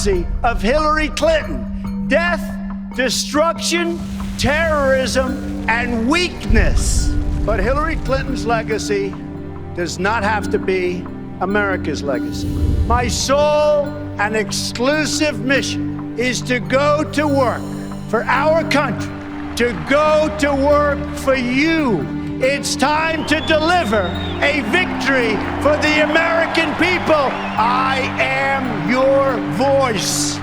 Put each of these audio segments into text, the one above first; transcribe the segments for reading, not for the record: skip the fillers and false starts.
legacy of Hillary Clinton: death, destruction, terrorism, and weakness. But Hillary Clinton's legacy does not have to be America's legacy. My sole and exclusive mission is to go to work for our country, to go to work for you. It's time to deliver a victory for the American people. I am your voice.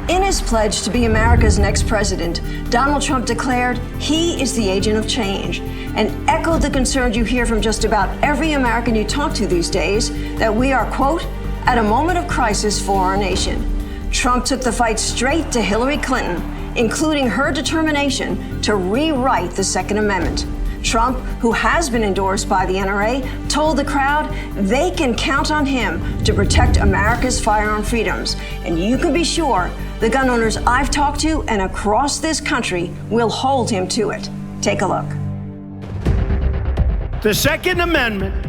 In his pledge to be America's next president, Donald Trump declared he is the agent of change and echoed the concerns you hear from just about every American you talk to these days that we are, quote, at a moment of crisis for our nation. Trump took the fight straight to Hillary Clinton, including her determination to rewrite the Second Amendment. Trump, who has been endorsed by the NRA, told the crowd they can count on him to protect America's firearm freedoms. And you can be sure the gun owners I've talked to and across this country will hold him to it. Take a look. The Second Amendment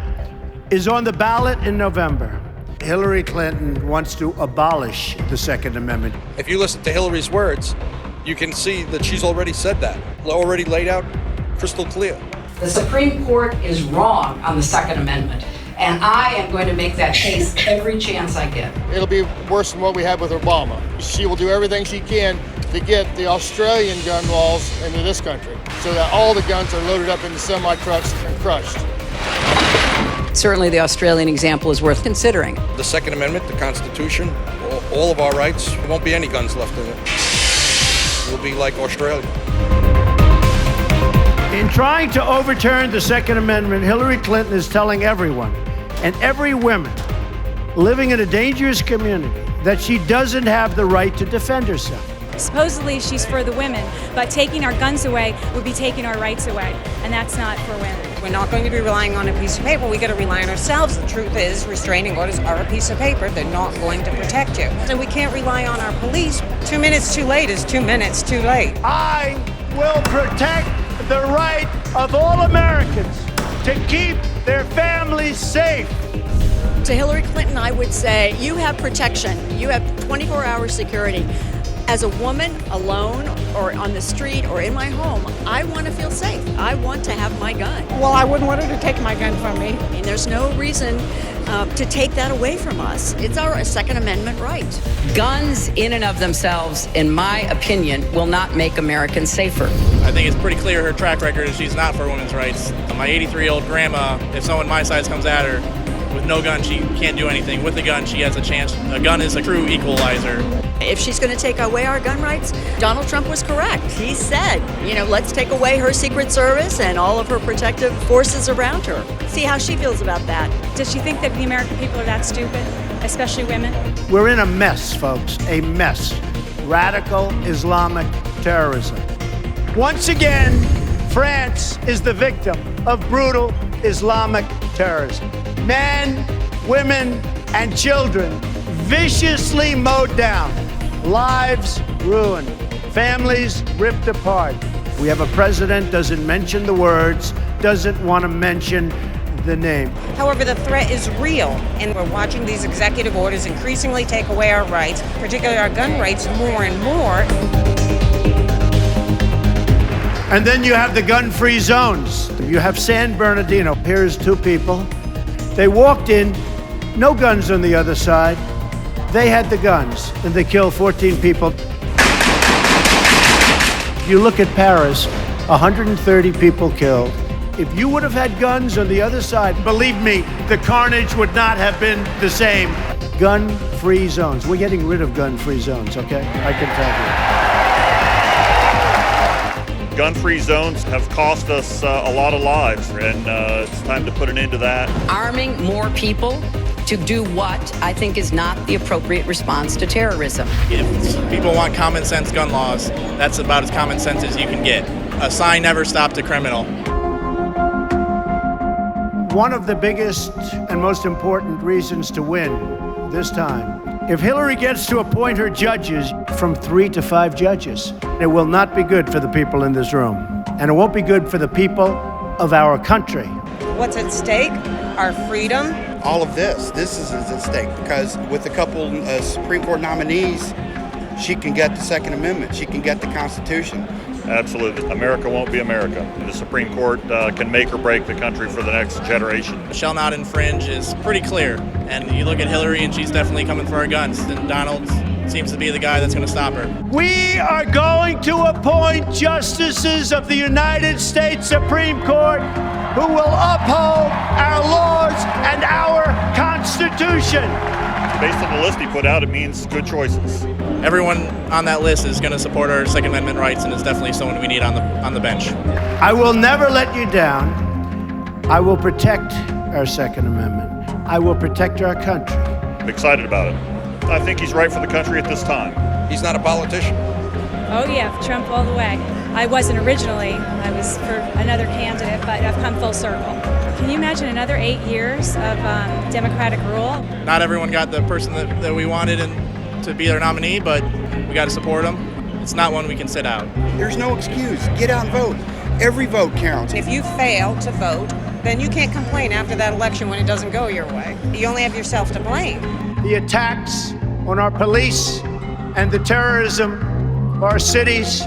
is on the ballot in November. Hillary Clinton wants to abolish the Second Amendment. If you listen to Hillary's words, you can see that she's already said that, already laid out crystal clear. The Supreme Court is wrong on the Second Amendment, and I am going to make that case every chance I get. It'll be worse than what we had with Obama. She will do everything she can to get the Australian gun laws into this country so that all the guns are loaded up into semi-trucks and crushed. Certainly the Australian example is worth considering. The Second Amendment, the Constitution, all of our rights, there won't be any guns left in it. We'll be like Australia. In trying to overturn the Second Amendment, Hillary Clinton is telling everyone, and every woman living in a dangerous community, that she doesn't have the right to defend herself. Supposedly she's for the women, but taking our guns away would be taking our rights away, and that's not for women. We're not going to be relying on a piece of paper. We got to rely on ourselves. The truth is, restraining orders are a piece of paper. They're not going to protect you. And we can't rely on our police. 2 minutes too late is 2 minutes too late. I will protect the right of all Americans to keep their families safe. To Hillary Clinton, I would say, you have protection. You have 24-hour security. As a woman, alone, or on the street, or in my home, I want to feel safe. I want to have my gun. Well, I wouldn't want her to take my gun from me. And there's no reason to take that away from us. It's our Second Amendment right. Guns in and of themselves, in my opinion, will not make Americans safer. I think it's pretty clear her track record is she's not for women's rights. My 83-year-old grandma, if someone my size comes at her with no gun, she can't do anything. With a gun, she has a chance. A gun is a true equalizer. If she's going to take away our gun rights, Donald Trump was correct. He said, let's take away her Secret Service and all of her protective forces around her. See how she feels about that. Does she think that the American people are that stupid, especially women? We're in a mess, folks, a mess. Radical Islamic terrorism. Once again, France is the victim of brutal Islamic terrorism. Men, women, and children viciously mowed down, lives ruined, families ripped apart. We have a president doesn't mention the words, doesn't want to mention the name. However, the threat is real, and we're watching these executive orders increasingly take away our rights, particularly our gun rights, more and more. And then you have the gun-free zones. You have San Bernardino. Here's two people. They walked in, no guns on the other side. They had the guns, and they killed 14 people. You look at Paris, 130 people killed. If you would have had guns on the other side, believe me, the carnage would not have been the same. Gun-free zones. We're getting rid of gun-free zones, okay? I can tell you. Gun-free zones have cost us a lot of lives, and it's time to put an end to that. Arming more people to do what I think is not the appropriate response to terrorism. If people want common sense gun laws, that's about as common sense as you can get. A sign never stopped a criminal. One of the biggest and most important reasons to win this time, if Hillary gets to appoint her judges from 3 to 5 judges, it will not be good for the people in this room. And it won't be good for the people of our country. What's at stake? Our freedom, all of this. This is at stake because with a couple Supreme Court nominees, she can get the Second Amendment. She can get the Constitution. Absolutely. America won't be America. The Supreme Court can make or break the country for the next generation. Shall not infringe is pretty clear. And you look at Hillary and she's definitely coming for our guns. And Donald seems to be the guy that's going to stop her. We are going to appoint justices of the United States Supreme Court who will uphold our laws and our Constitution. Based on the list he put out, it means good choices. Everyone on that list is going to support our Second Amendment rights, and is definitely someone we need on the bench. I will never let you down. I will protect our Second Amendment. I will protect our country. I'm excited about it. I think he's right for the country at this time. He's not a politician. Oh yeah, Trump all the way. I wasn't originally. I was for another candidate, but I've come full circle. Can you imagine another 8 years of Democratic rule? Not everyone got the person that we wanted to be their nominee, but we got to support them. It's not one we can sit out. There's no excuse. Get out and vote. Every vote counts. If you fail to vote, then you can't complain after that election when it doesn't go your way. You only have yourself to blame. The attacks on our police and the terrorism of our cities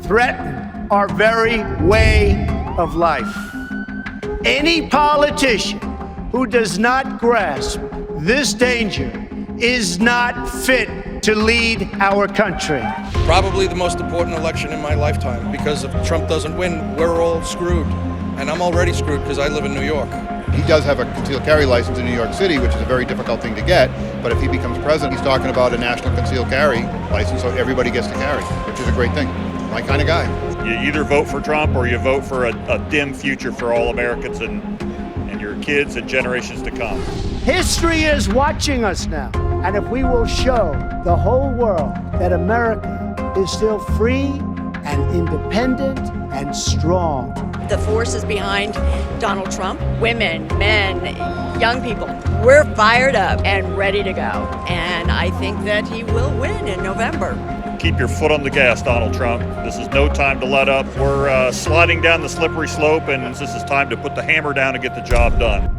threaten our very way of life. Any politician who does not grasp this danger is not fit to lead our country. Probably the most important election in my lifetime, because if Trump doesn't win, we're all screwed. And I'm already screwed because I live in New York. He does have a concealed carry license in New York City, which is a very difficult thing to get. But if he becomes president, he's talking about a national concealed carry license, so everybody gets to carry, which is a great thing. My kind of guy. You either vote for Trump or you vote for a dim future for all Americans and your kids and generations to come. History is watching us now. And if we will show the whole world that America is still free and independent and strong. The forces behind Donald Trump, women, men, young people, we're fired up and ready to go. And I think that he will win in November. Keep your foot on the gas, Donald Trump. This is no time to let up. We're sliding down the slippery slope, and this is time to put the hammer down and get the job done.